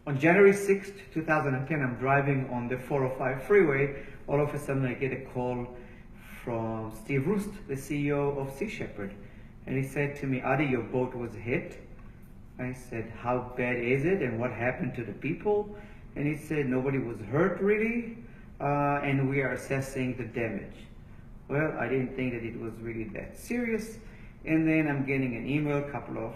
On January 6th, 2010, I'm driving on the 405 freeway. All of a sudden, I get a call from Steve Roost, the CEO of Sea Shepherd. And he said to me, Ady, your boat was hit. I said, how bad is it and what happened to the people? And he said, nobody was hurt really, and we are assessing the damage. Well, I didn't think that it was really that serious. And then I'm getting an email a couple of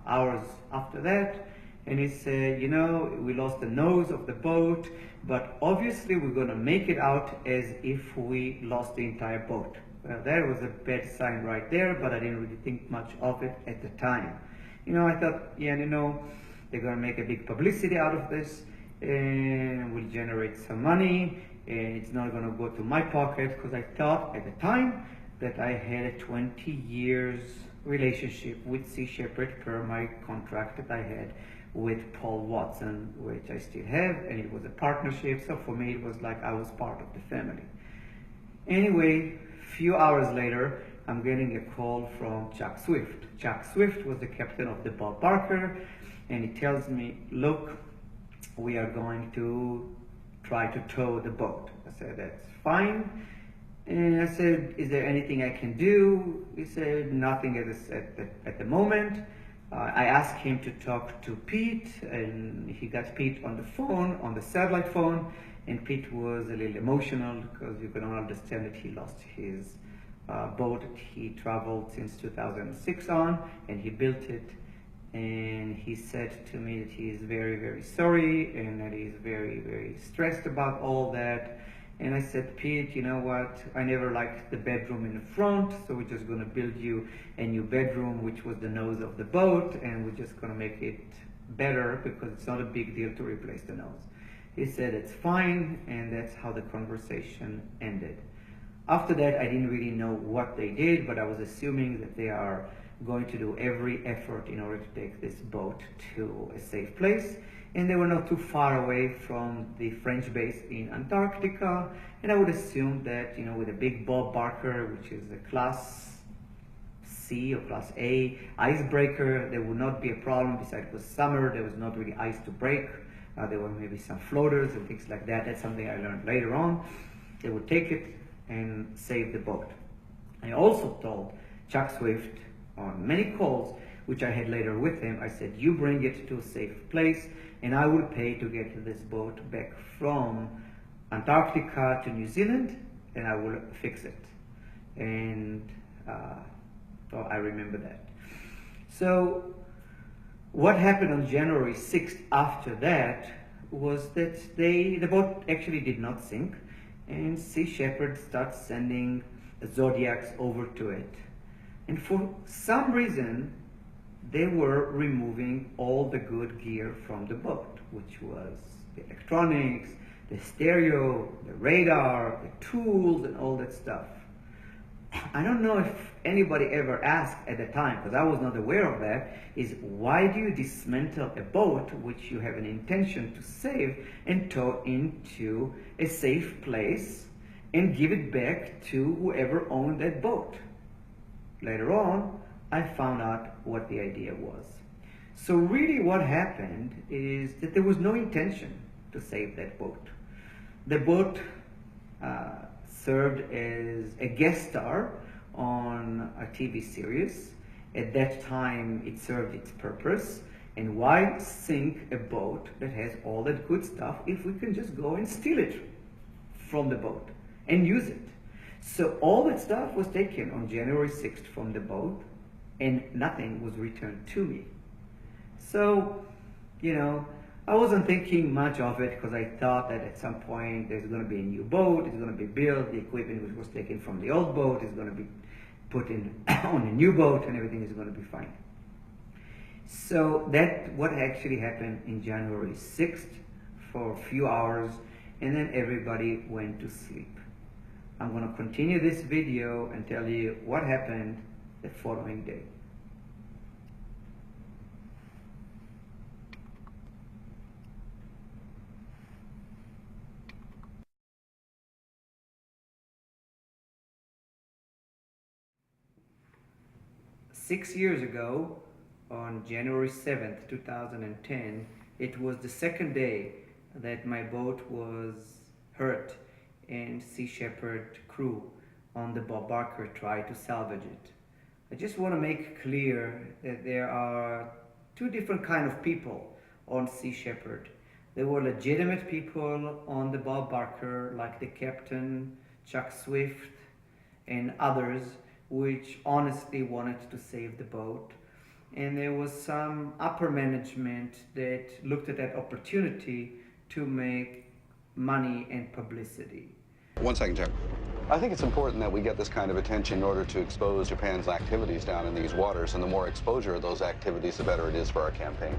hours after that, and he said, you know, we lost the nose of the boat, but obviously we're going to make it out as if we lost the entire boat. Well, that was a bad sign right there, but I didn't really think much of it at the time. You know, I thought, yeah, you know, they're going to make a big publicity out of this, and we'll generate some money, and it's not going to go to my pocket, because I thought at the time that I had a 20 years relationship with Sea Shepherd per my contract that I had with Paul Watson, which I still have, and it was a partnership, so for me it was like I was part of the family. Anyway, few hours later, I'm getting a call from Chuck Swift. Chuck Swift was the captain of the Bob Barker, and he tells me, look, we are going to try to tow the boat. I said, that's fine. And I said, is there anything I can do? He said, nothing at the moment. I asked him to talk to Pete, and he got Pete on the phone, on the satellite phone, and Pete was a little emotional because you can all understand that he lost his boat that he traveled since 2006 on, and he built it. And he said to me that he is very, very sorry and that he is very, very stressed about all that. And I said, Pete, you know what? I never liked the bedroom in the front, so we're just going to build you a new bedroom, which was the nose of the boat, and we're just going to make it better because it's not a big deal to replace the nose. He said, it's fine, and that's how the conversation ended. After that, I didn't really know what they did, but I was assuming that they are going to do every effort in order to take this boat to a safe place. And they were not too far away from the French base in Antarctica. And I would assume that, you know, with a big Bob Barker, which is a Class C or Class A icebreaker, there would not be a problem. Besides, it was summer, there was not really ice to break. There were maybe some floaters and things like that. That's something I learned later on. They would take it and save the boat. I also told Chuck Swift on many calls, which I had later with him, I said, you bring it to a safe place and I will pay to get this boat back from Antarctica to New Zealand, and I will fix it. And well, I remember that. So what happened on January 6th after that was that the boat actually did not sink, and Sea Shepherd starts sending Zodiacs over to it. And for some reason, they were removing all the good gear from the boat, which was the electronics, the stereo, the radar, the tools, and all that stuff. I don't know if anybody ever asked at the time, because I was not aware of that, is why do you dismantle a boat which you have an intention to save and tow into a safe place and give it back to whoever owned that boat? Later on, I found out what the idea was. So really what happened is that there was no intention to save that boat. The boat served as a guest star on a TV series. At that time, it served its purpose. And why sink a boat that has all that good stuff if we can just go and steal it from the boat and use it? So all that stuff was taken on January 6th from the boat, and nothing was returned to me. So, you know, I wasn't thinking much of it because I thought that at some point there's going to be a new boat, it's going to be built, the equipment which was taken from the old boat is going to be put in on a new boat, and everything is going to be fine. So that what actually happened in January 6th for a few hours, and then everybody went to sleep. I'm going to continue this video and tell you what happened the following day. Six years ago, on January 7th, 2010, it was the second day that my boat was hurt and Sea Shepherd crew on the Bob Barker tried to salvage it. I just want to make clear that there are two different kind of people on Sea Shepherd. There were legitimate people on the Bob Barker, like the captain, Chuck Swift, and others, which honestly wanted to save the boat. And there was some upper management that looked at that opportunity to make money and publicity. 1 second, Jack. I think it's important that we get this kind of attention in order to expose Japan's activities down in these waters, and the more exposure of those activities, the better it is for our campaign.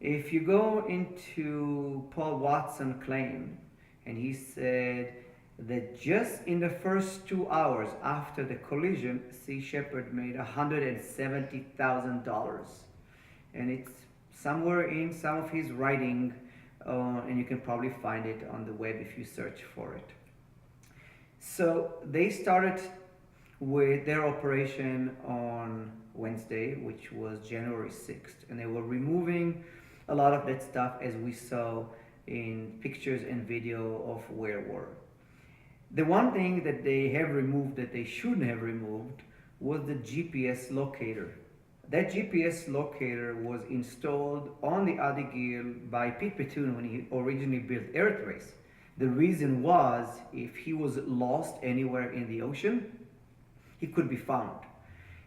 If you go into Paul Watson's claim, and he said that just in the first 2 hours after the collision, Sea Shepherd made $170,000. And it's somewhere in some of his writing, and you can probably find it on the web if you search for it. So they started with their operation on Wednesday, which was January 6th, and they were removing a lot of that stuff as we saw in pictures and video of where we were. The one thing that they have removed that they shouldn't have removed was the GPS locator. That GPS locator was installed on the Ady Gil by Pete Bethune when he originally built Airtrace. The reason was if he was lost anywhere in the ocean, he could be found.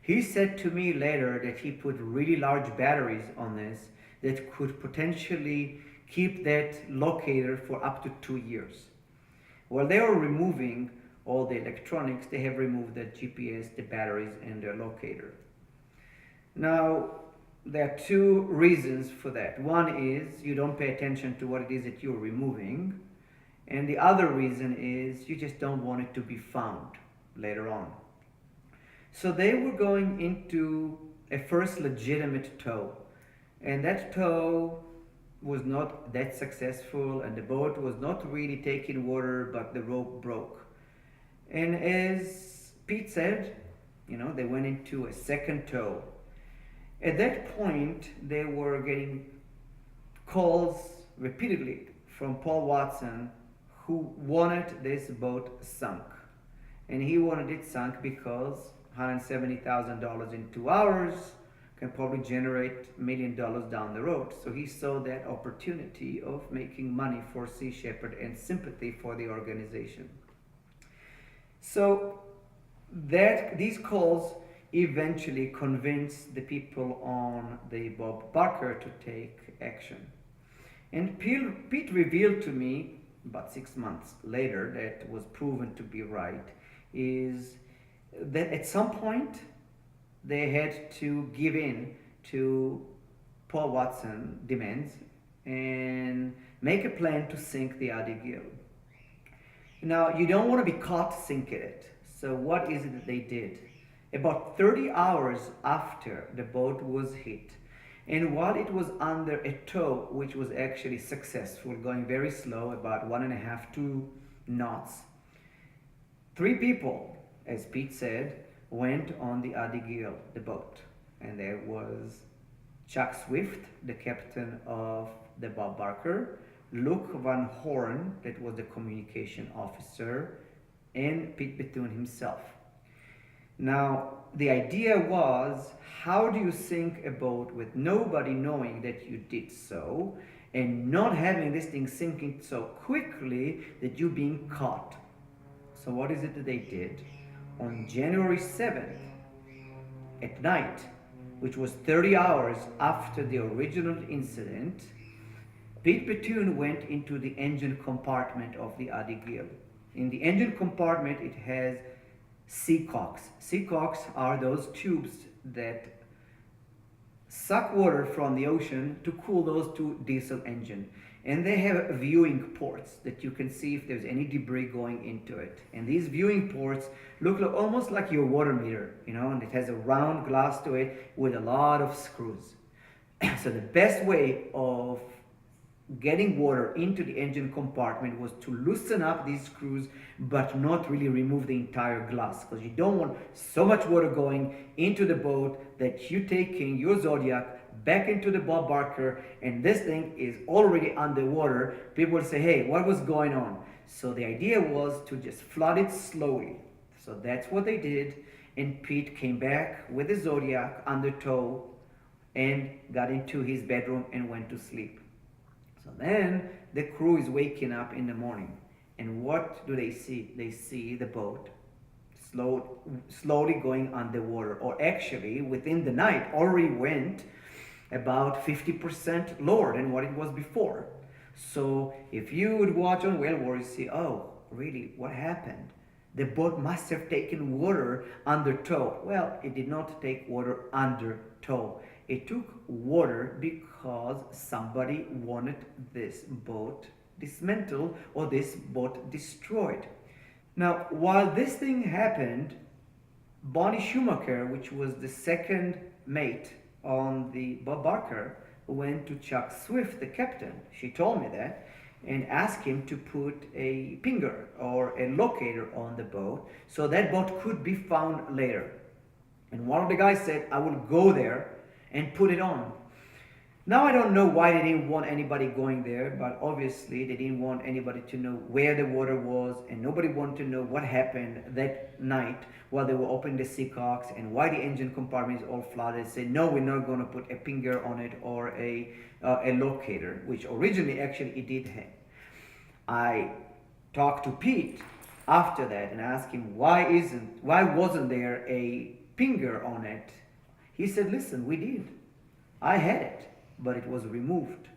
He said to me later that he put really large batteries on this that could potentially keep that locator for up to 2 years. While they were removing all the electronics, they have removed the GPS, the batteries, and the locator. Now, there are two reasons for that. One is you don't pay attention to what it is that you're removing, and the other reason is you just don't want it to be found later on. So they were going into a first legitimate tow, and that tow was not that successful, and the boat was not really taking water, but the rope broke. And as Pete said, they went into a second tow. At that point, they were getting calls repeatedly from Paul Watson, who wanted this boat sunk. And he wanted it sunk because $170,000 in 2 hours can probably generate $1 million down the road. So he saw that opportunity of making money for Sea Shepherd and sympathy for the organization. So these calls eventually convinced the people on the Bob Barker to take action. And Pete revealed to me about 6 months later that was proven to be right, is that at some point they had to give in to Paul Watson demands and make a plan to sink the Ady Gil. Now, you don't want to be caught sinking it. So what is it that they did? About 30 hours after the boat was hit, and while it was under a tow, which was actually successful, going very slow, about 1.5, 2 knots, 3 people, as Pete said, went on the Ady Gil, the boat. And there was Chuck Swift, the captain of the Bob Barker, Luke Van Horn, that was the communication officer, and Pete Bethune himself. Now, the idea was, how do you sink a boat with nobody knowing that you did so, and not having this thing sinking so quickly that you're being caught? So what is it that they did? On January 7th, at night, which was 30 hours after the original incident, Pete Bethune went into the engine compartment of the Ady Gil. In the engine compartment, it has seacocks. Seacocks are those tubes that suck water from the ocean to cool those two diesel engines. And they have viewing ports that you can see if there's any debris going into it. And these viewing ports look almost like your water meter, and it has a round glass to it with a lot of screws. So the best way of getting water into the engine compartment was to loosen up these screws, but not really remove the entire glass, because you don't want so much water going into the boat that you're taking your Zodiac back into the Bob Barker, and this thing is already underwater. People will say, hey, what was going on? So the idea was to just flood it slowly. So that's what they did, and Pete came back with the Zodiac under tow and got into his bedroom and went to sleep. So then the crew is waking up in the morning, and what do they see? They see the boat slowly going underwater, or actually within the night already went about 50% lower than what it was before. So if you would watch on Whale War, you see, oh, really, what happened? The boat must have taken water under tow. Well, it did not take water under tow. It took water because somebody wanted this boat dismantled or this boat destroyed. Now, while this thing happened, Bonnie Schumacher, which was the second mate on the Bob Barker, went to Chuck Swift, the captain. She told me that, and asked him to put a pinger or a locator on the boat so that boat could be found later. And one of the guys said, I will go there and put it on. Now I don't know why they didn't want anybody going there, but obviously they didn't want anybody to know where the water was, and nobody wanted to know what happened that night while they were opening the seacocks and why the engine compartment is all flooded. They said, no, we're not going to put a pinger on it or a locator, which originally actually it did have. I talked to Pete after that and asked him why wasn't there a pinger on it. He said, listen, we did. I had it, but it was removed.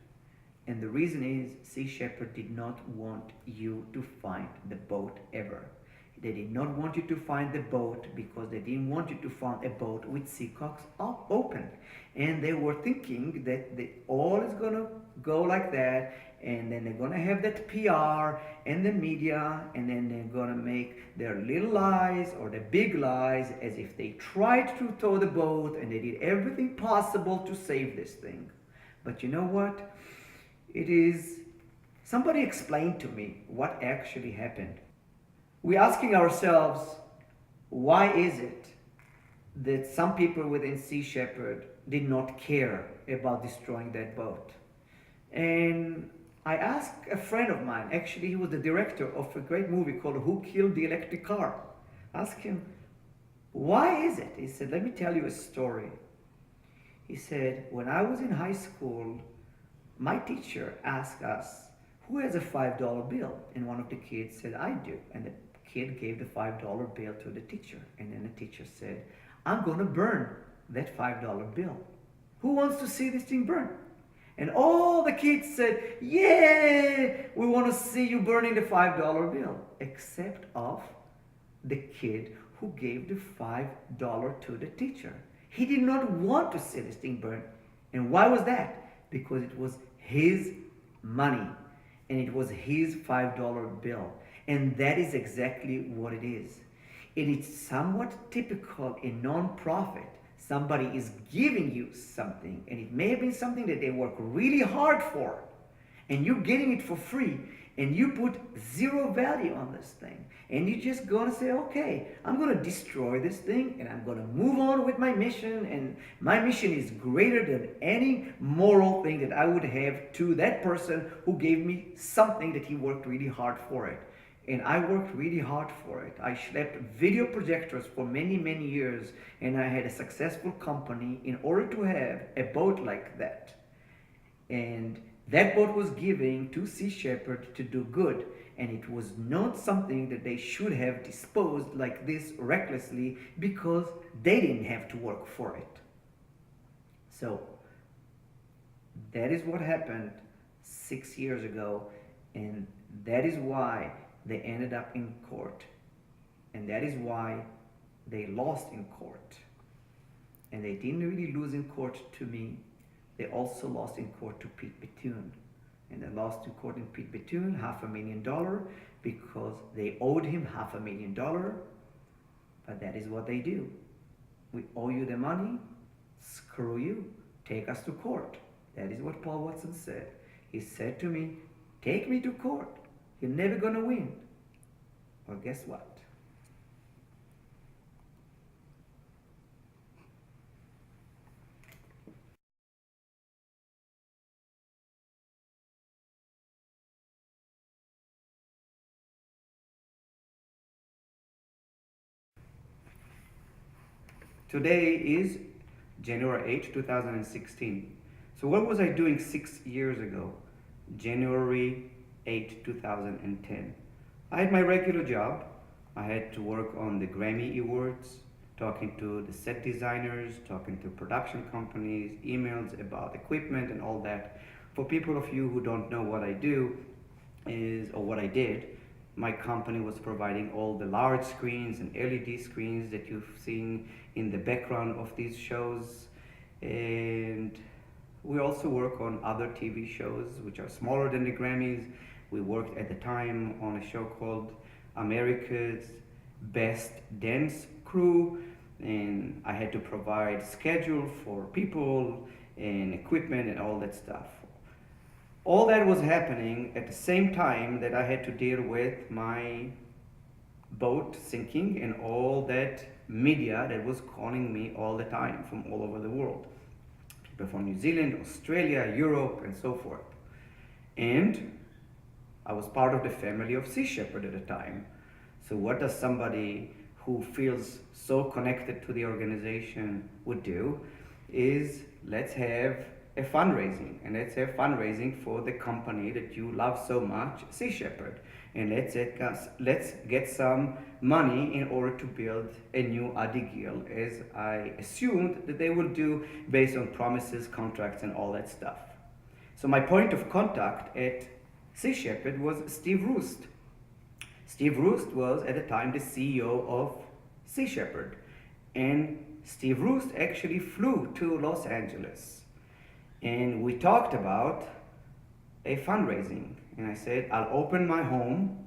And the reason is Sea Shepherd did not want you to find the boat ever. They did not want you to find the boat because they didn't want you to find a boat with seacocks open. And they were thinking that all is going to go like that, and then they're going to have that PR and the media, and then they're going to make their little lies or the big lies as if they tried to tow the boat and they did everything possible to save this thing. But you know what? Somebody explained to me what actually happened. We're asking ourselves, why is it that some people within Sea Shepherd did not care about destroying that boat? And I asked a friend of mine, actually he was the director of a great movie called Who Killed the Electric Car. Ask him, why is it? He said, let me tell you a story. He said, when I was in high school, my teacher asked us, who has a $5 bill? And one of the kids said, I do. And the kid gave the $5 bill to the teacher. And then the teacher said, I'm going to burn that $5 bill. Who wants to see this thing burn? And all the kids said, yeah, we want to see you burning the $5 bill. Except of the kid who gave the $5 to the teacher. He did not want to see this thing burn. And why was that? Because it was his money. And it was his $5 bill. And that is exactly what it is. It is somewhat typical in non-profit. Somebody is giving you something, and it may have been something that they work really hard for, and you're getting it for free, and you put zero value on this thing, and you're just going to say, okay, I'm going to destroy this thing, and I'm going to move on with my mission, and my mission is greater than any moral thing that I would have to that person who gave me something that he worked really hard for it. And I worked really hard for it. I schlepped video projectors for many, many years, and I had a successful company in order to have a boat like that. And that boat was given to Sea Shepherd to do good, and it was not something that they should have disposed like this recklessly because they didn't have to work for it. So that is what happened 6 years ago, and that is why they ended up in court. And that is why they lost in court. And they didn't really lose in court to me. They also lost in court to Pete Bethune. And they lost in court in Pete Bethune $500,000 because they owed him $500,000. But that is what they do. We owe you the money, screw you, take us to court. That is what Paul Watson said. He said to me, take me to court. You're never going to win. Well, guess what? Today is January 8, 2016. So what was I doing 6 years ago? January 8, 2010. I had my regular job. I had to work on the Grammy Awards, talking to the set designers, talking to production companies, emails about equipment and all that. For people of you who don't know what I do or what I did, my company was providing all the large screens and LED screens that you've seen in the background of these shows. And we also work on other TV shows which are smaller than the Grammys. We worked at the time on a show called America's Best Dance Crew, and I had to provide schedule for people and equipment and all that stuff. All that was happening at the same time that I had to deal with my boat sinking and all that media that was calling me all the time from all over the world. People from New Zealand, Australia, Europe, and so forth. And I was part of the family of Sea Shepherd at the time. So what does somebody who feels so connected to the organization would do is let's have a fundraising, and let's have fundraising for the company that you love so much, Sea Shepherd, and let's get some money in order to build a new Ady Gil, as I assumed that they will do based on promises, contracts, and all that stuff. So my point of contact at Sea Shepherd was Steve Roost. Steve Roost was at the time the CEO of Sea Shepherd, and Steve Roost actually flew to Los Angeles. And we talked about a fundraising. And I said, I'll open my home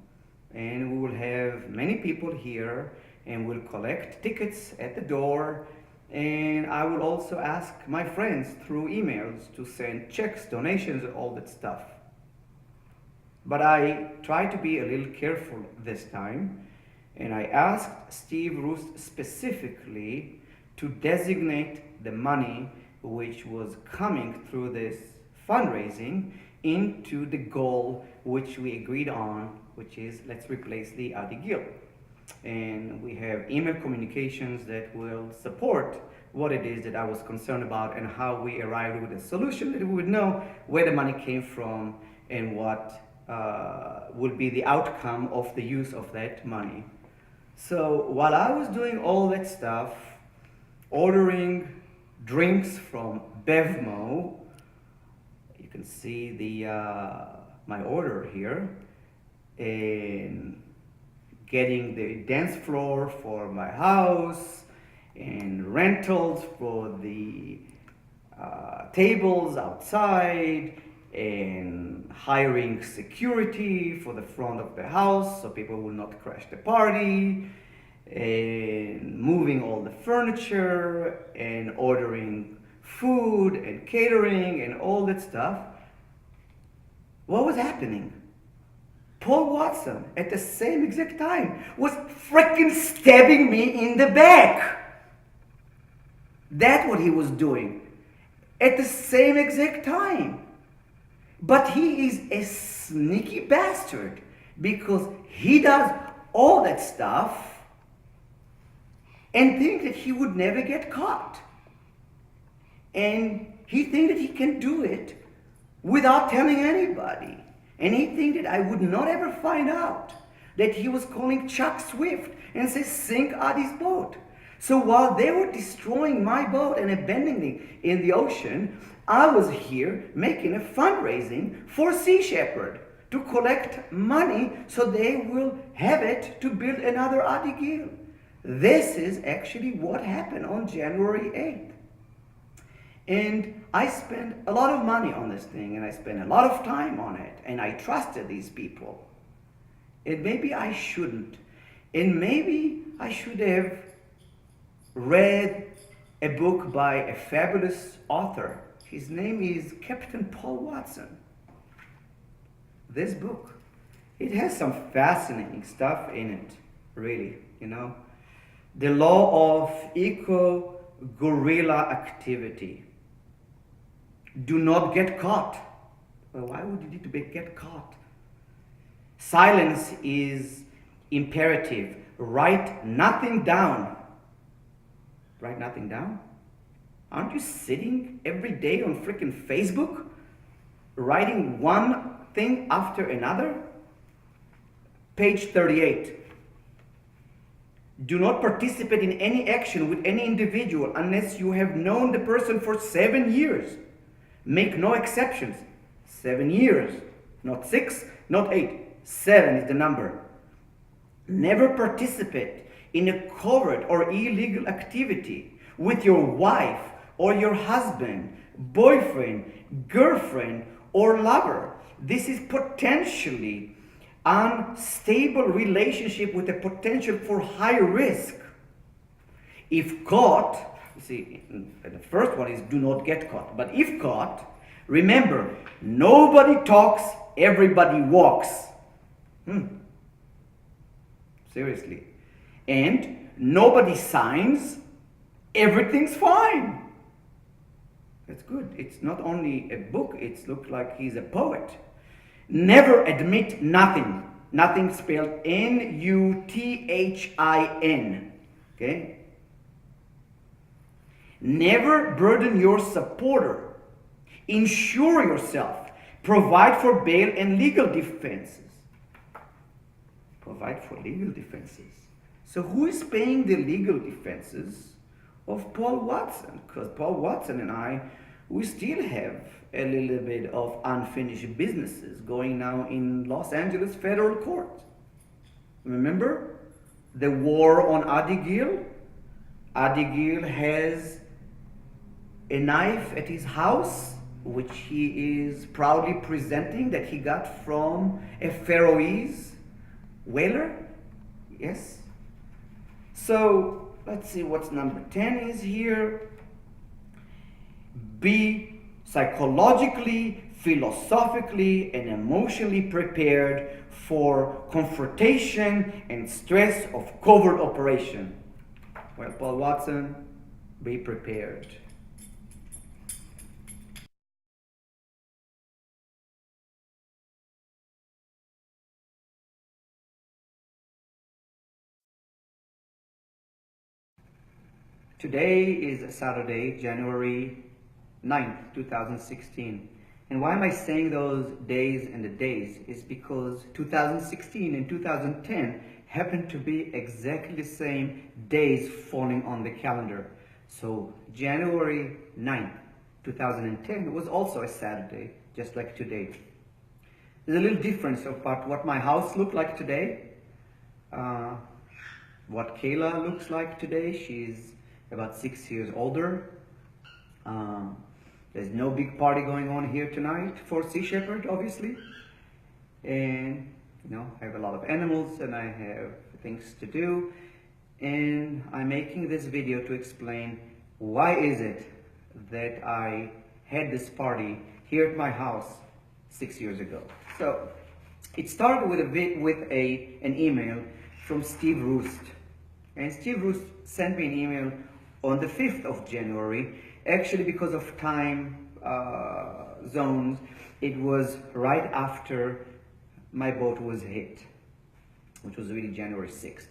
and we will have many people here and we'll collect tickets at the door. And I will also ask my friends through emails to send checks, donations, and all that stuff. But I tried to be a little careful this time. And I asked Steve Roost specifically to designate the money which was coming through this fundraising into the goal which we agreed on, which is let's replace the Ady Gil. And we have email communications that will support what it is that I was concerned about and how we arrived with a solution that we would know where the money came from and what would be the outcome of the use of that money. So while I was doing all that stuff, ordering drinks from Bevmo, you can see the my order here, and getting the dance floor for my house and rentals for the tables outside and hiring security for the front of the house so people will not crash the party, and moving all the furniture and ordering food and catering and all that stuff. What was happening? Paul Watson, at the same exact time, was freaking stabbing me in the back. That's what he was doing at the same exact time. But he is a sneaky bastard because he does all that stuff and think that he would never get caught. And he think that he can do it without telling anybody. And he think that I would not ever find out that he was calling Chuck Swift and say, sink Ady's boat. So while they were destroying my boat and abandoning it in the ocean, I was here making a fundraising for Sea Shepherd to collect money so they will have it to build another Ady Gil. This is actually what happened on January 8th. And I spent a lot of money on this thing, and I spent a lot of time on it, and I trusted these people. And maybe I shouldn't. And maybe I should have read a book by a fabulous author. His name is Captain Paul Watson. This book, it has some fascinating stuff in it, really, you know. The law of eco-guerrilla activity. Do not get caught. Well, why would you need to get caught? Silence is imperative. Write nothing down. Write nothing down? Aren't you sitting every day on freaking Facebook, writing one thing after another? Page 38. Do not participate in any action with any individual unless you have known the person for 7 years. Make no exceptions. 7 years. Not 6, not 8. 7 is the number. Never participate in a covert or illegal activity with your wife or your husband, boyfriend, girlfriend, or lover. This is potentially unstable relationship with a potential for high risk. If caught, you see, the first one is do not get caught. But if caught, remember, nobody talks, everybody walks. Seriously. And nobody signs, everything's fine. That's good. It's not only a book, it looks like he's a poet. Never admit nothing. Nothing spelled N-U-T-H-I-N. Okay? Never burden your supporter. Insure yourself. Provide for bail and legal defenses. Provide for legal defenses. So who is paying the legal defenses of Paul Watson? Because Paul Watson and I, we still have a little bit of unfinished businesses going now in Los Angeles federal court. Remember the war on Ady Gil? Ady Gil has a knife at his house, which he is proudly presenting that he got from a Faroese whaler. Yes. So let's see what's number 10 is here. Be psychologically, philosophically, and emotionally prepared for confrontation and stress of covert operation. Well, Paul Watson, be prepared. Today is Saturday, January 9th, 2016. And why am I saying those days and the days? Is because 2016 and 2010 happen to be exactly the same days falling on the calendar. So January 9th, 2010 was also a Saturday, just like today. There's a little difference about what my house looked like today, what Kayla looks like today. She's about 6 years older. There's no big party going on here tonight for Sea Shepherd, obviously. And, you know, I have a lot of animals and I have things to do. And I'm making this video to explain why is it that I had this party here at my house 6 years ago. So, it started with an email from Steve Roost. And Steve Roost sent me an email on the 5th of January. Actually, because of time zones, it was right after my boat was hit, which was really January 6th.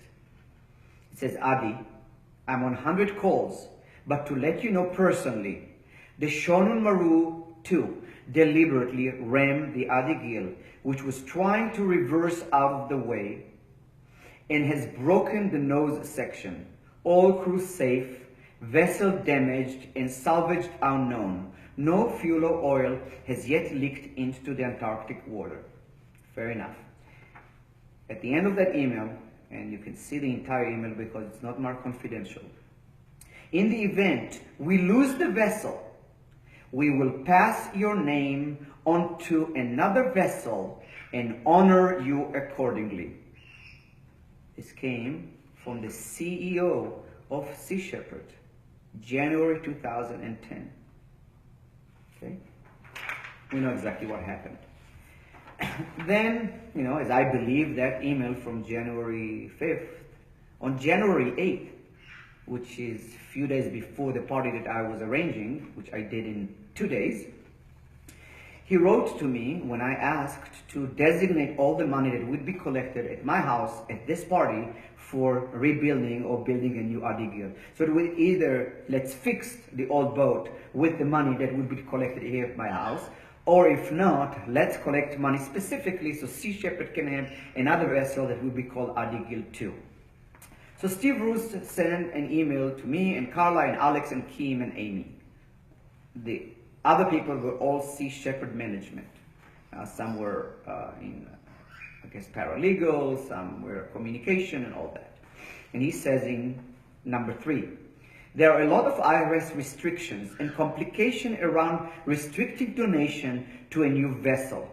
It says, Ady, I'm on 100 calls, but to let you know personally, the Shonen Maru 2 deliberately rammed the Ady Gil, which was trying to reverse out of the way, and has broken the nose section. All crew safe, vessel damaged and salvaged unknown. No fuel or oil has yet leaked into the Antarctic water. Fair enough. At the end of that email, and you can see the entire email because it's not marked confidential. In the event we lose the vessel, we will pass your name on to another vessel and honor you accordingly. This came from the CEO of Sea Shepherd, January 2010. Okay? We know exactly what happened. Then, you know, as I believe that email from January 5th, on January 8th, which is a few days before the party that I was arranging, which I did in 2 days, He wrote to me when I asked to designate all the money that would be collected at my house at this party for rebuilding or building a new Ady Gil. So it would either let's fix the old boat with the money that would be collected here at my house, or if not, let's collect money specifically so Sea Shepherd can have another vessel that would be called Ady Gil 2. So Steve Roost sent an email to me and Carla and Alex and Kim and Amy. The other people were all Sea Shepherd management. Some were in, I guess, paralegal, some were communication and all that. And he says in number 3, there are a lot of IRS restrictions and complication around restricting donation to a new vessel.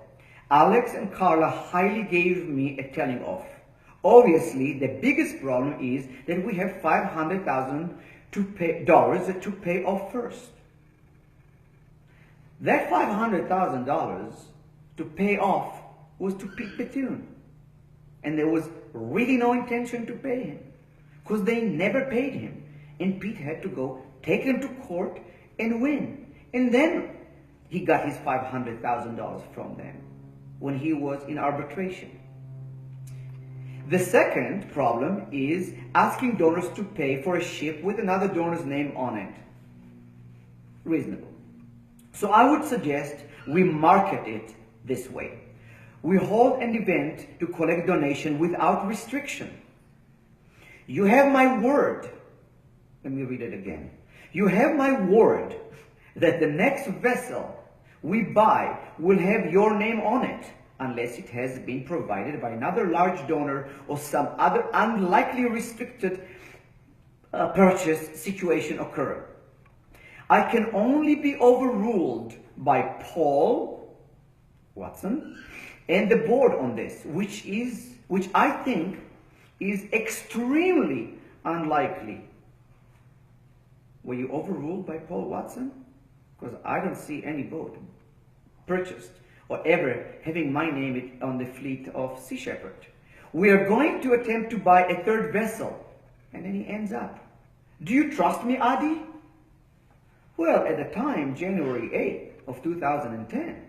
Alex and Carla highly gave me a telling off. Obviously, the biggest problem is that we have $500,000 to pay off first. That $500,000 to pay off was to Pete Bethune. And there was really no intention to pay him because they never paid him. And Pete had to go take him to court and win. And then he got his $500,000 from them when he was in arbitration. The second problem is asking donors to pay for a ship with another donor's name on it. Reasonable. So I would suggest we market it this way. We hold an event to collect donation without restriction. You have my word. Let me read it again. You have my word that the next vessel we buy will have your name on it, unless it has been provided by another large donor or some other unlikely restricted purchase situation occur. I can only be overruled by Paul Watson and the board on this, which I think is extremely unlikely. Were you overruled by Paul Watson? Because I don't see any boat purchased or ever having my name on the fleet of Sea Shepherd. We are going to attempt to buy a third vessel. And then he ends up, do you trust me, Ady? Well, at the time, January 8th of 2010,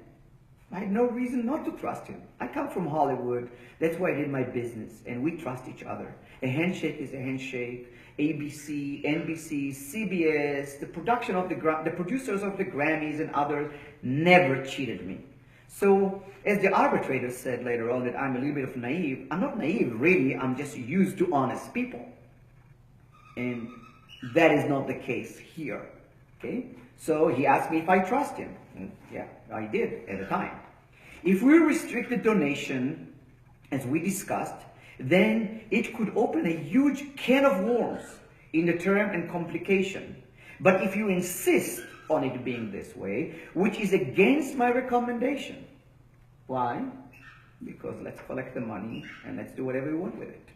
I had no reason not to trust him. I come from Hollywood. That's why I did my business. And we trust each other. A handshake is a handshake. ABC, NBC, CBS, the producers of the Grammys and others never cheated me. So, as the arbitrator said later on that I'm a little bit of naive, I'm not naive really, I'm just used to honest people. And that is not the case here, okay? So he asked me if I trust him. And yeah, I did at the time. If we restricted donation, as we discussed, then it could open a huge can of worms in the term and complication. But if you insist on it being this way, which is against my recommendation. Why? Because let's collect the money and let's do whatever we want with it.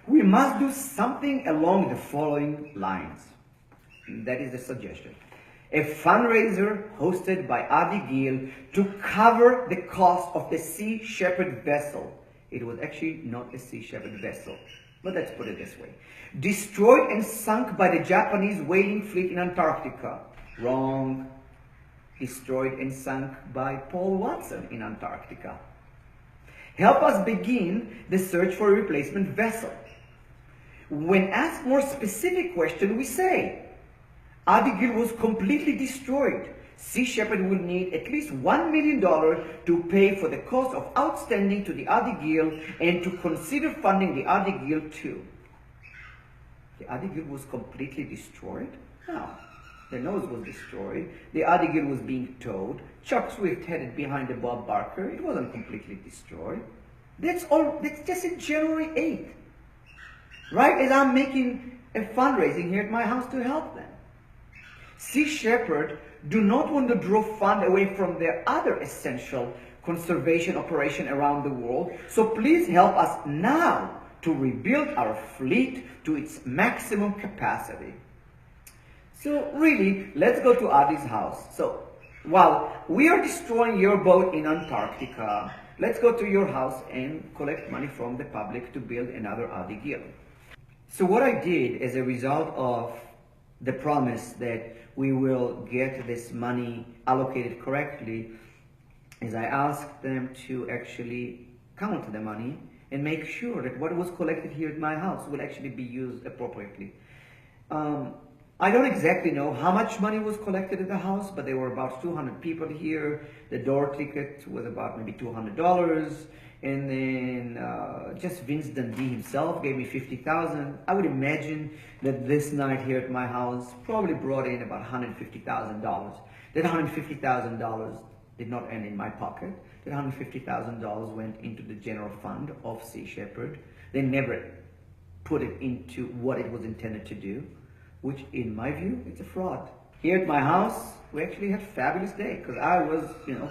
We must do something along the following lines. That is the suggestion. A fundraiser hosted by Ady Gil to cover the cost of the Sea Shepherd vessel. It was actually not a Sea Shepherd vessel, but let's put it this way. Destroyed and sunk by the Japanese whaling fleet in Antarctica. Wrong. Destroyed and sunk by Paul Watson in Antarctica. Help us begin the search for a replacement vessel. When asked more specific question, we say, Ady Gil was completely destroyed. Sea Shepherd will need at least $1 million to pay for the cost of outstanding to the Ady Gil and to consider funding the Ady Gil too. The Ady Gil was completely destroyed? No. The nose was destroyed. The Ady Gil was being towed. Chuck Swift had it behind the Bob Barker. It wasn't completely destroyed. That's all. That's just in January 8th. Right as I'm making a fundraising here at my house to help them. Sea Shepherd do not want to draw fund away from their other essential conservation operation around the world. So please help us now to rebuild our fleet to its maximum capacity. So really, let's go to Ady's house. So while we are destroying your boat in Antarctica, let's go to your house and collect money from the public to build another Ady Gil. So what I did as a result of the promise that we will get this money allocated correctly is I asked them to actually count the money and make sure that what was collected here at my house will actually be used appropriately. I don't exactly know how much money was collected at the house, but there were about 200 people here. The door ticket was about maybe $200. And then just Vince Dundee himself gave me $50,000. I would imagine that this night here at my house probably brought in about $150,000. That $150,000 did not end in my pocket. That $150,000 went into the general fund of Sea Shepherd. They never put it into what it was intended to do, which in my view, it's a fraud. Here at my house, we actually had a fabulous day because I was,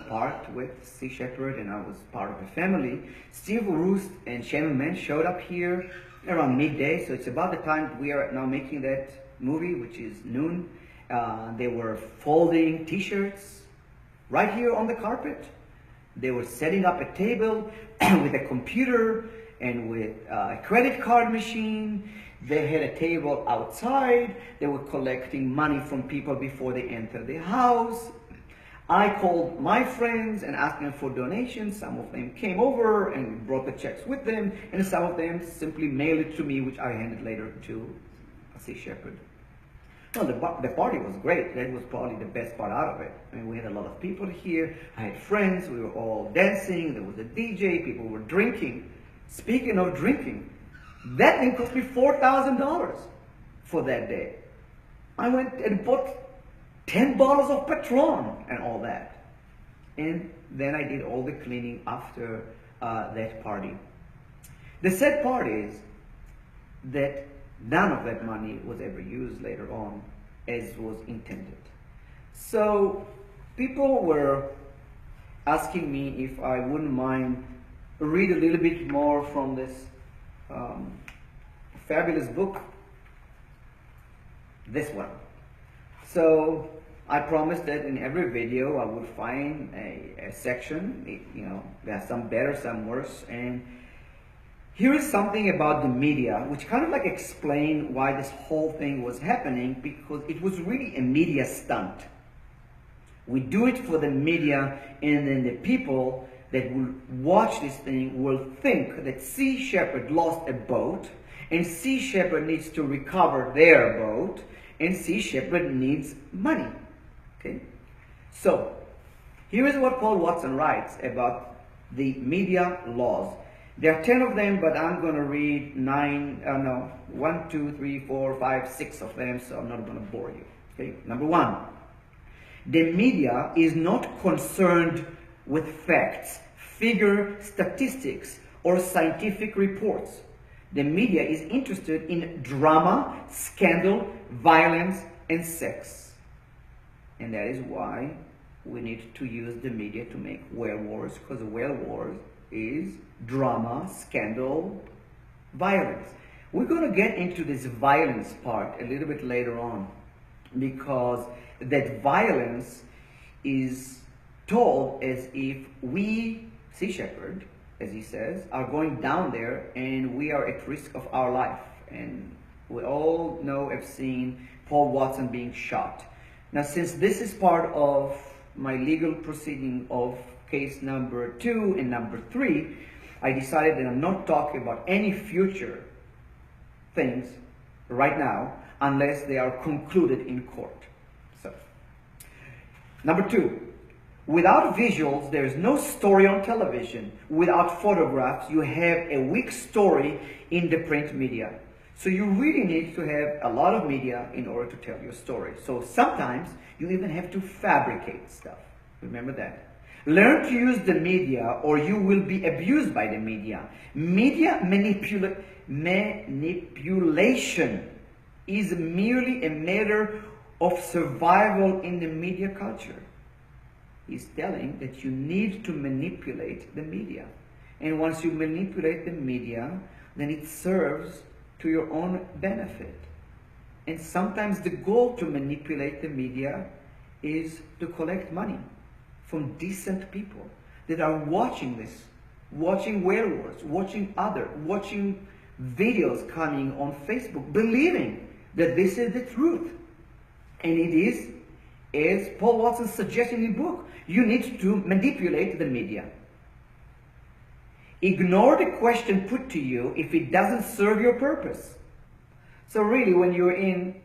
part with Sea Shepherd and I was part of a family. Steve Roost and Shannon Mann showed up here around midday, so it's about the time we are now making that movie, which is noon. They were folding t-shirts right here on the carpet. They were setting up a table with a computer and with a credit card machine. They had a table outside. They were collecting money from people before they entered the house. I called my friends and asked them for donations. Some of them came over and brought the checks with them, and some of them simply mailed it to me, which I handed later to Sea Shepherd. Well, the party was great. That was probably the best part out of it. I mean, we had a lot of people here. I had friends. We were all dancing. There was a DJ. People were drinking. Speaking of drinking, that thing cost me $4,000 for that day. I went and bought 10 bottles of Patron and all that. And then I did all the cleaning after that party. The sad part is that none of that money was ever used later on as was intended. So people were asking me if I wouldn't mind read a little bit more from this fabulous book, this one. So I promised that in every video I would find a section, there are some better, some worse, and here is something about the media which kind of like explain why this whole thing was happening, because it was really a media stunt. We do it for the media, and then the people that will watch this thing will think that Sea Shepherd lost a boat, and Sea Shepherd needs to recover their boat, and Sea Shepherd needs money. Okay? So, here is what Paul Watson writes about the media laws. There are 10 of them, but I'm going to read 1, 2, 3, 4, 5, 6 of them, so I'm not going to bore you. Okay? Number 1, the media is not concerned with facts, figure, statistics, or scientific reports. The media is interested in drama, scandal, violence, and sex. And that is why we need to use the media to make whale wars, because whale wars is drama, scandal, violence. We're going to get into this violence part a little bit later on, because that violence is told as if we, Sea Shepherd, as he says, are going down there and we are at risk of our life. And we all know, have seen Paul Watson being shot. Now, since this is part of my legal proceeding of case number 2 and number 3, I decided that I'm not talking about any future things right now unless they are concluded in court. So, number 2. Without visuals, there is no story on television. Without photographs, you have a weak story in the print media. So you really need to have a lot of media in order to tell your story. So sometimes you even have to fabricate stuff. Remember that. Learn to use the media or you will be abused by the media. Media manipulation is merely a matter of survival in the media culture. He's telling that you need to manipulate the media. And once you manipulate the media, then it serves to your own benefit. And sometimes the goal to manipulate the media is to collect money from decent people that are watching this, watching whale wars, watching videos coming on Facebook, believing that this is the truth. And it is as Paul Watson suggests in his book, you need to manipulate the media. Ignore the question put to you if it doesn't serve your purpose. So really, when you're in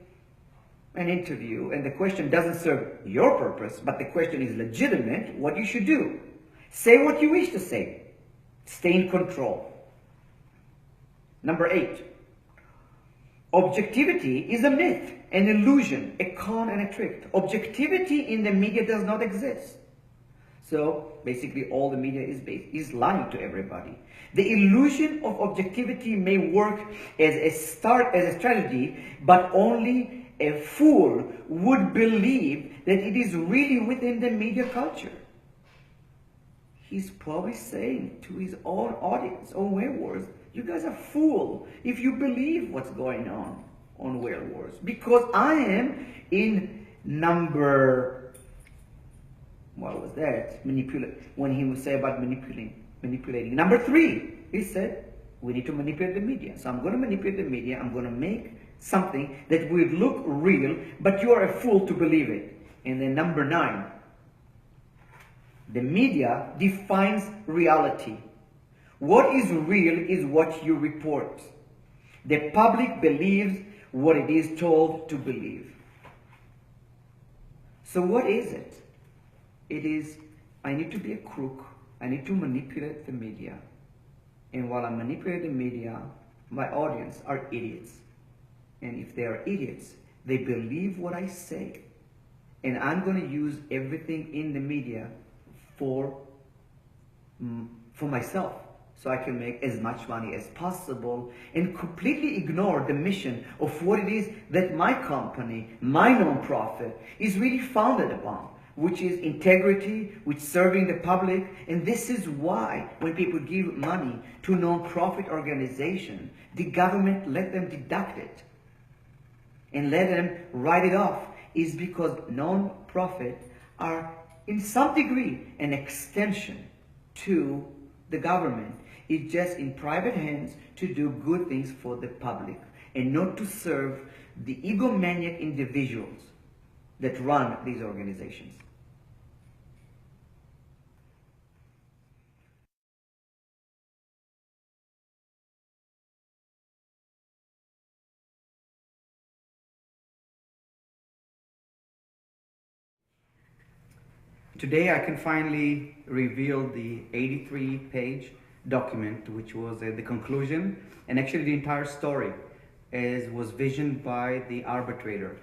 an interview and the question doesn't serve your purpose, but the question is legitimate, what you should do? Say what you wish to say. Stay in control. Number 8. Objectivity is a myth, an illusion, a con and a trick. Objectivity in the media does not exist. So basically all the media is lying to everybody. The illusion of objectivity may work as a strategy, but only a fool would believe that it is really within the media culture. He's probably saying to his own audience, on Whale Wars, you guys are fools if you believe what's going on Whale Wars. Because I am in number, what was that? When he would say about manipulating. Number 3, he said, we need to manipulate the media. So I'm going to manipulate the media. I'm going to make something that will look real, but you are a fool to believe it. And then number 9, the media defines reality. What is real is what you report. The public believes what it is told to believe. So what is it? It is, I need to be a crook. I need to manipulate the media. And while I manipulate the media, my audience are idiots. And if they are idiots, they believe what I say. And I'm going to use everything in the media for myself, so I can make as much money as possible and completely ignore the mission of what it is that my company, my nonprofit, is really founded upon, which is integrity, which is serving the public. And this is why when people give money to nonprofit organizations, the government let them deduct it and let them write it off, is because nonprofit are in some degree an extension to the government. It's just in private hands to do good things for the public and not to serve the egomaniac individuals that run these organizations. Today I can finally reveal the 83-page document, which was the conclusion, and actually the entire story as was visioned by the arbitrator.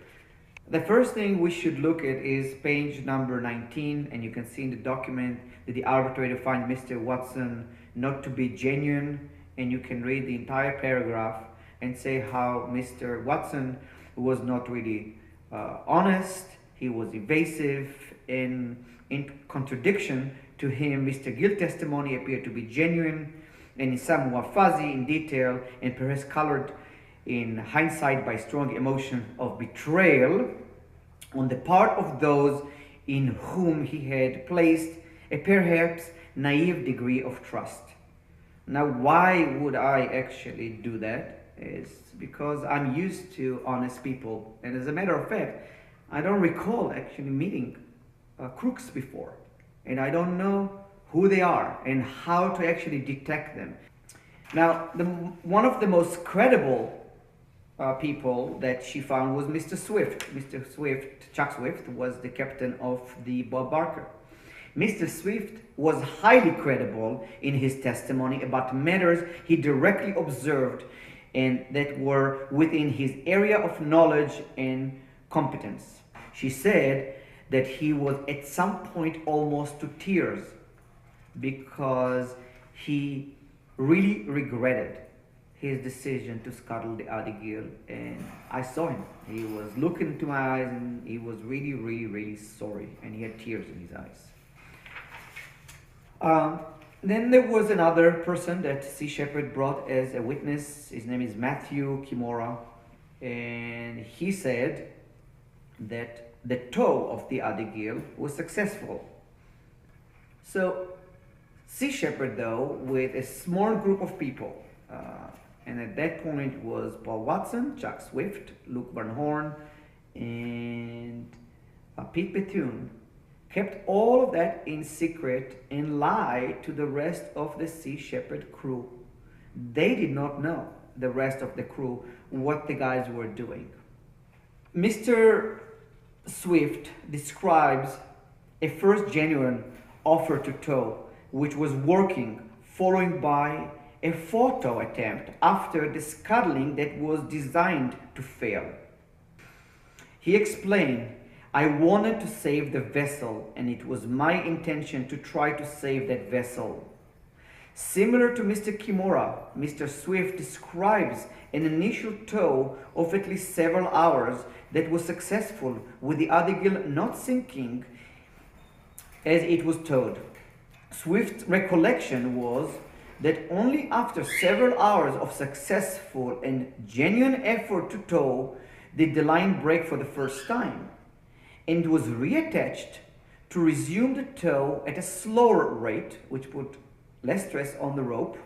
The first thing we should look at is page number 19, and you can see in the document that the arbitrator found Mr. Watson not to be genuine, and you can read the entire paragraph and say how Mr. Watson was not really honest, he was evasive, and in contradiction to him, Mr. Gil's testimony appeared to be genuine and somewhat fuzzy in detail and perhaps colored in hindsight by strong emotion of betrayal on the part of those in whom he had placed a perhaps naive degree of trust. Now, why would I actually do that? Is because I'm used to honest people, and as a matter of fact, I don't recall actually meeting crooks before, and I don't know who they are and how to actually detect them. Now, one of the most credible people that she found was Mr. Swift. Mr. Swift, Chuck Swift, was the captain of the Bob Barker. Mr. Swift was highly credible in his testimony about matters he directly observed and that were within his area of knowledge and competence. She said that he was at some point almost to tears because he really regretted his decision to scuttle the Ady Gil, and I saw him. He was looking into my eyes and he was really, really, really sorry, and he had tears in his eyes. Then there was another person that Sea Shepherd brought as a witness. His name is Matthew Kimura, and he said that the tow of the Ady Gil was successful. So Sea Shepherd, though, with a small group of people, and at that point was Paul Watson, Chuck Swift, Luke Van Horn, and Pete Bethune, kept all of that in secret and lied to the rest of the Sea Shepherd crew. They did not know, the rest of the crew, what the guys were doing. Mr. Swift describes a first genuine offer to tow, which was working, followed by a photo attempt after the scuttling that was designed to fail. He explained, "I wanted to save the vessel, and it was my intention to try to save that vessel." Similar to Mr. Kimura, Mr. Swift describes an initial tow of at least several hours that was successful, with the Ady Gil not sinking as it was towed. Swift's recollection was that only after several hours of successful and genuine effort to tow did the line break for the first time, and was reattached to resume the tow at a slower rate, which put less stress on the rope.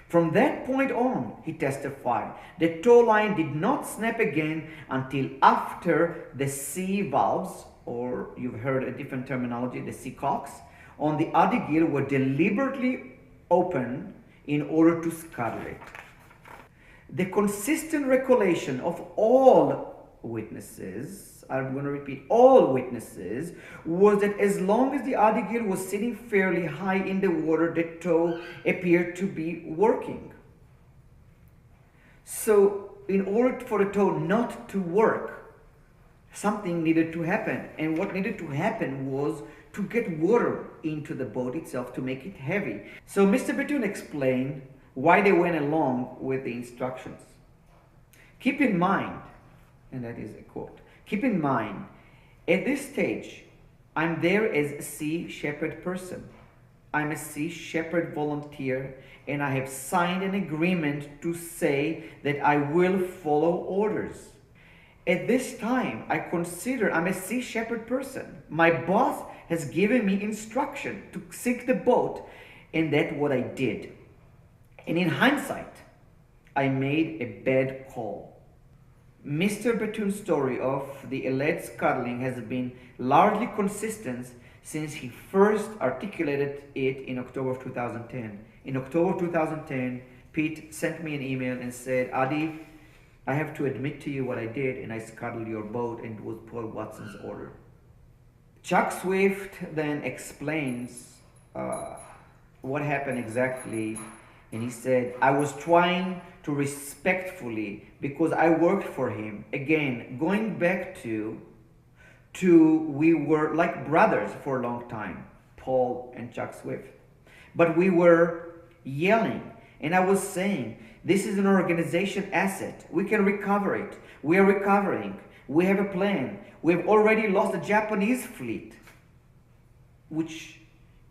From that point on, he testified, the tow line did not snap again until after the sea valves, or you've heard a different terminology, the sea cocks, on the Ady Gil were deliberately open in order to scuttle it. The consistent recollection of all witnesses, I'm going to repeat, all witnesses, was that as long as the Ady Gil was sitting fairly high in the water, the tow appeared to be working. So in order for the tow not to work, something needed to happen. And what needed to happen was to get water into the boat itself to make it heavy. So Mr. Bethune explained why they went along with the instructions. Keep in mind, and that is a quote, keep in mind, at this stage, I'm there as a Sea Shepherd person. I'm a Sea Shepherd volunteer, and I have signed an agreement to say that I will follow orders. At this time, I consider I'm a Sea Shepherd person. My boss has given me instruction to sink the boat, and that's what I did. And in hindsight, I made a bad call. Mr. Bethune's story of the alleged scuttling has been largely consistent since he first articulated it in October of 2010. In October of 2010, Pete sent me an email and said, "Ady, I have to admit to you what I did, and I scuttled your boat, and it was Paul Watson's order." Chuck Swift then explains what happened exactly, and he said, "I was trying to respectfully, because I worked for him." Again, going back to we were like brothers for a long time, Paul and Chuck Swift. But we were yelling, and I was saying, this is an organization asset. We can recover it. We are recovering. We have a plan. We've already lost the Japanese fleet, which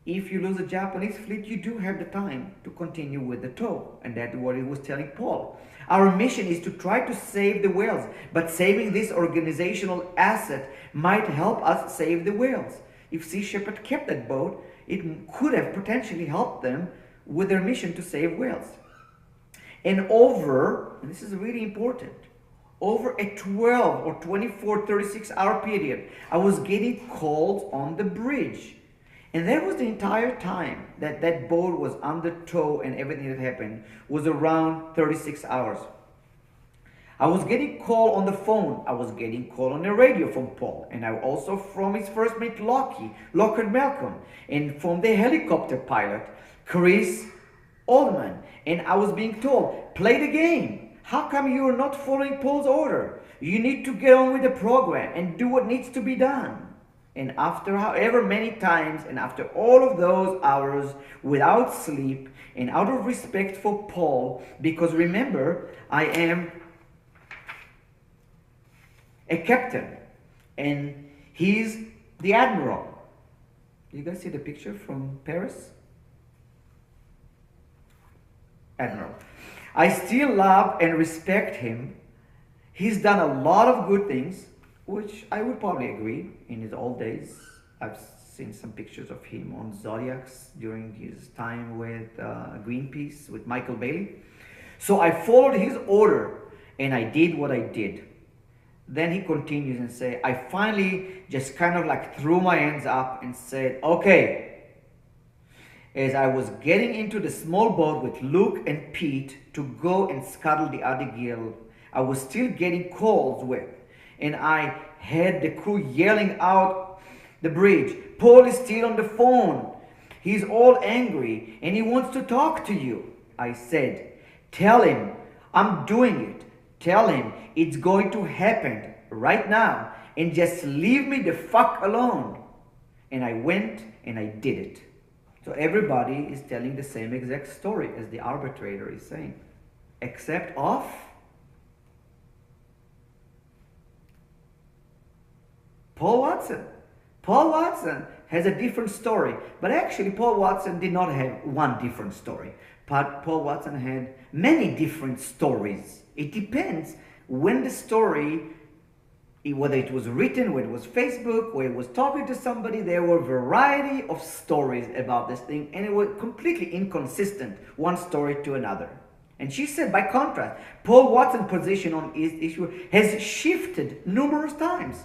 if you lose the Japanese fleet, you do have the time to continue with the tow. And that's what he was telling Paul. Our mission is to try to save the whales, but saving this organizational asset might help us save the whales. If Sea Shepherd kept that boat, it could have potentially helped them with their mission to save whales. And this is really important, over a 12 or 24, 36-hour period, I was getting calls on the bridge. And that was the entire time that that boat was under tow, and everything that happened was around 36 hours. I was getting call on the phone. I was getting call on the radio from Paul, and I also from his first mate Rokin Malcolm, and from the helicopter pilot, Chris Oldman. And I was being told, play the game. How come you are not following Paul's order? You need to get on with the program and do what needs to be done. And after however many times, and after all of those hours without sleep, and out of respect for Paul, because remember, I am a captain, and he's the admiral. You guys see the picture from Paris? Admiral. I still love and respect him. He's done a lot of good things, which I would probably agree in his old days. I've seen some pictures of him on Zodiacs during his time with Greenpeace, with Michael Bailey. So I followed his order, and I did what I did. Then he continues and say, I finally just kind of like threw my hands up and said, okay. As I was getting into the small boat with Luke and Pete to go and scuttle the Ady Gil, I was still getting calls with, and I had the crew yelling out the bridge, Paul is still on the phone. He's all angry and he wants to talk to you. I said, tell him I'm doing it. Tell him it's going to happen right now and just leave me the fuck alone. And I went and I did it. So everybody is telling the same exact story as the arbitrator is saying, except of Paul Watson. Paul Watson has a different story, but actually Paul Watson did not have one different story. But Paul Watson had many different stories. It depends when the story, whether it was written, whether it was Facebook, whether it was talking to somebody, there were a variety of stories about this thing, and it was completely inconsistent, one story to another. And she said, by contrast, Paul Watson's position on this issue has shifted numerous times.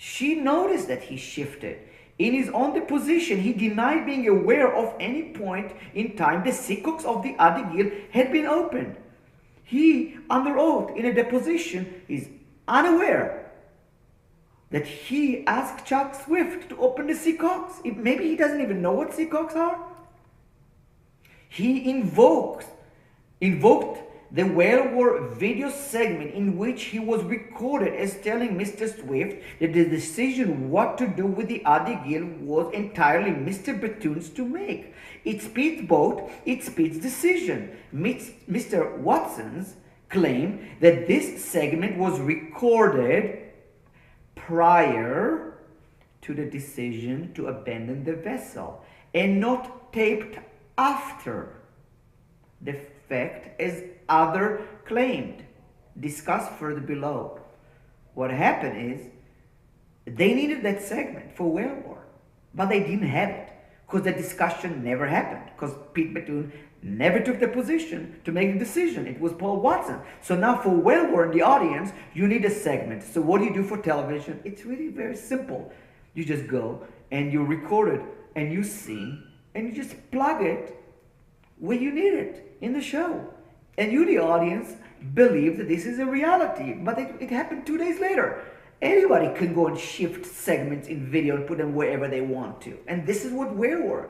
She noticed that he shifted. In his own deposition, he denied being aware of any point in time the seacocks of the Ady Gil had been opened. He, under oath, in a deposition, is unaware that he asked Chuck Swift to open the seacocks. Maybe he doesn't even know what seacocks are. He invoked the Whale War video segment in which he was recorded as telling Mr. Swift that the decision what to do with the Ady Gil was entirely Mr. Bethune's to make. It's Pete's boat, it's Pete's decision. Mr. Watson's claimed that this segment was recorded prior to the decision to abandon the vessel and not taped after the fact as other claimed. Discussed further below. What happened is they needed that segment for Whale War, but they didn't have it because the discussion never happened because Pete Bethune never took the position to make the decision. It was Paul Watson. So now for Whale War in the audience, you need a segment. So what do you do for television? It's really very simple. You just go and you record it and you sing and you just plug it where you need it in the show. And you, the audience, believe that this is a reality. But it happened 2 days later. Anybody can go and shift segments in video and put them wherever they want to. And this is what Whale War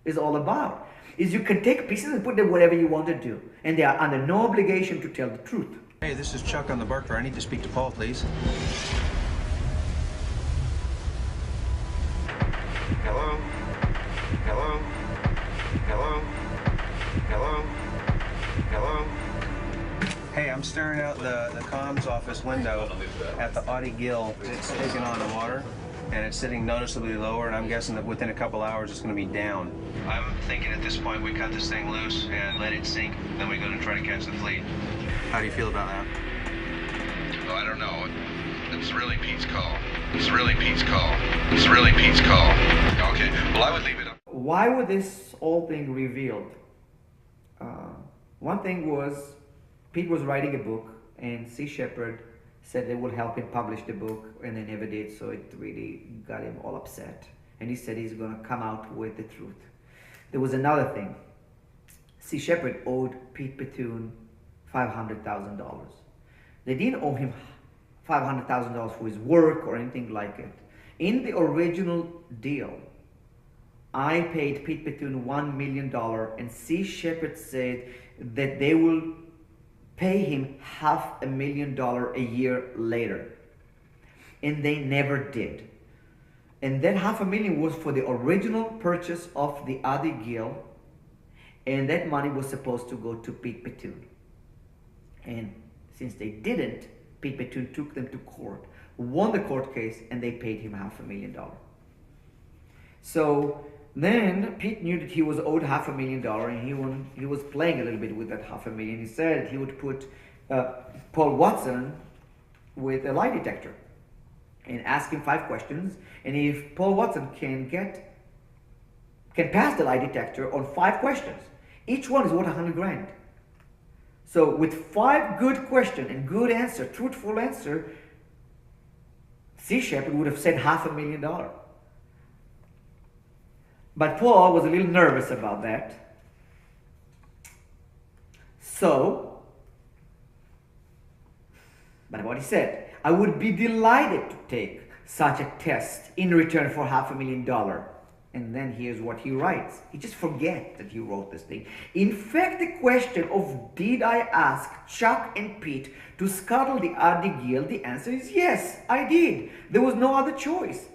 is all about. Is you can take pieces and put them wherever you want to do. And they are under no obligation to tell the truth. Hey, this is Chuck on the Barker. I need to speak to Paul, please. Hello? Hello? Hello? Hello? Hello? Hey, I'm staring out the comms office window at the Ady Gil. It's taking on the water, and it's sitting noticeably lower, and I'm guessing that within a couple hours it's going to be down. I'm thinking at this point we cut this thing loose and let it sink, then we go to try to catch the fleet. How do you feel about that? Oh, I don't know. It's really Pete's call. It's really Pete's call. It's really Pete's call. Okay, well, I would leave it up. Why was this whole thing revealed? One thing was, Pete was writing a book, and Sea Shepherd said they would help him publish the book, and they never did, so it really got him all upset. And he said he's going to come out with the truth. There was another thing. Sea Shepherd owed Pete Bethune $500,000. They didn't owe him $500,000 for his work or anything like it. In the original deal, I paid Pete Bethune $1 million, and Sea Shepherd said that they will pay him $500,000 a year later. And they never did. And that $500,000 was for the original purchase of the Ady Gil, and that money was supposed to go to Pete Bethune. And since they didn't, Pete Bethune took them to court, won the court case, and they paid him $500,000. So then Pete knew that he was owed $500,000, and he was playing a little bit with that $500,000. He said he would put Paul Watson with a lie detector and ask him 5 questions, and if Paul Watson can pass the lie detector on 5 questions, each one is worth $100,000. So with 5 good questions and good answer, truthful answer, Sea Shepherd would have said $500,000. But Paul was a little nervous about that. So, but what he said, I would be delighted to take such a test in return for $500,000. And then here's what he writes. He just forget that he wrote this thing. In fact, the question of did I ask Chuck and Pete to scuttle the Ady Gil, the answer is yes, I did. There was no other choice.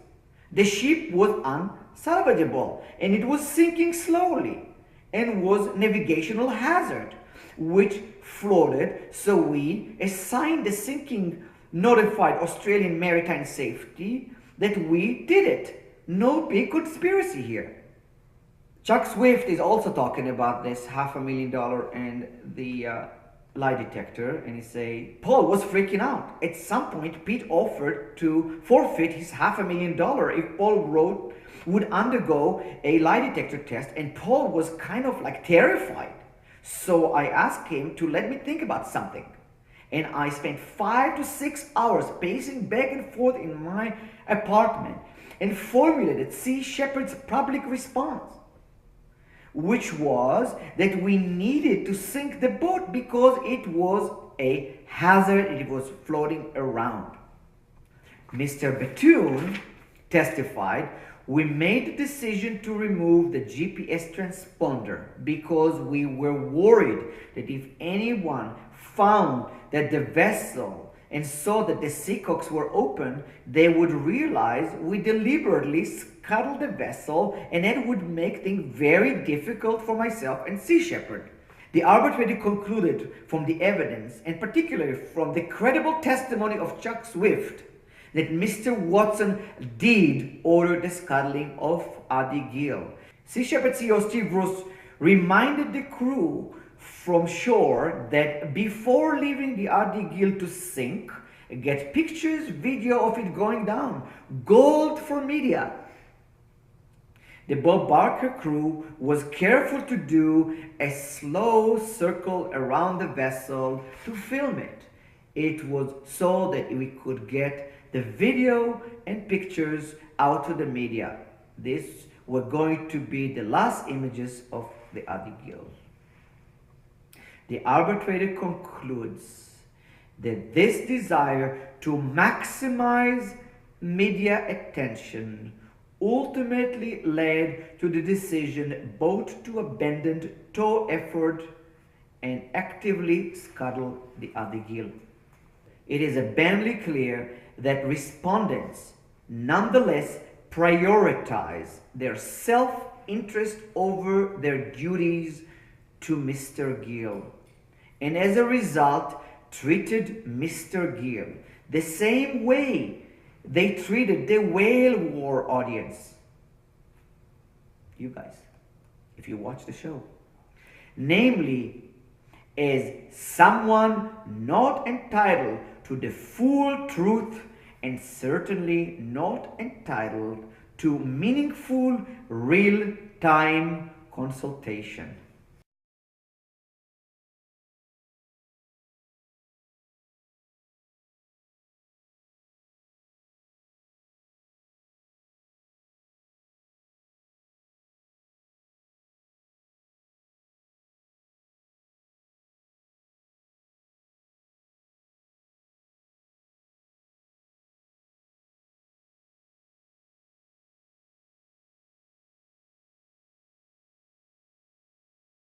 The ship was unsalvageable and it was sinking slowly and was navigational hazard, which floated. So we assigned the sinking notified Australian Maritime Safety that we did it. No big conspiracy here. Chuck Swift is also talking about this $500,000 and the lie detector, and he say Paul was freaking out. At some point, Pete offered to forfeit his $500,000 if Paul would undergo a lie detector test, and Paul was kind of like terrified. So I asked him to let me think about something. And I spent 5 to 6 hours pacing back and forth in my apartment and formulated Sea Shepherd's public response, which was that we needed to sink the boat because it was a hazard, it was floating around. Mr. Bethune testified, we made the decision to remove the GPS transponder because we were worried that if anyone found that the vessel and saw that the seacocks were open, they would realize we deliberately scuttled the vessel, and that would make things very difficult for myself and Sea Shepherd. The arbitrator concluded from the evidence, and particularly from the credible testimony of Chuck Swift, that Mr. Watson did order the scuttling of Ady Gil. Sea Shepherd CEO Steve Bruce reminded the crew from shore that before leaving the Ady Gil to sink, get pictures, video of it going down. Gold for media. The Bob Barker crew was careful to do a slow circle around the vessel to film it. It was so that we could get the video and pictures out to the media. These were going to be the last images of the Ady Gil. The arbitrator concludes that this desire to maximize media attention ultimately led to the decision both to abandon tow effort and actively scuttle the Ady Gil. It is abundantly clear that respondents nonetheless prioritize their self-interest over their duties to Mr. Gil, and as a result treated Mr. Gil the same way they treated the whale war audience. You guys, if you watch the show, namely as someone not entitled to the full truth and certainly not entitled to meaningful real-time consultation.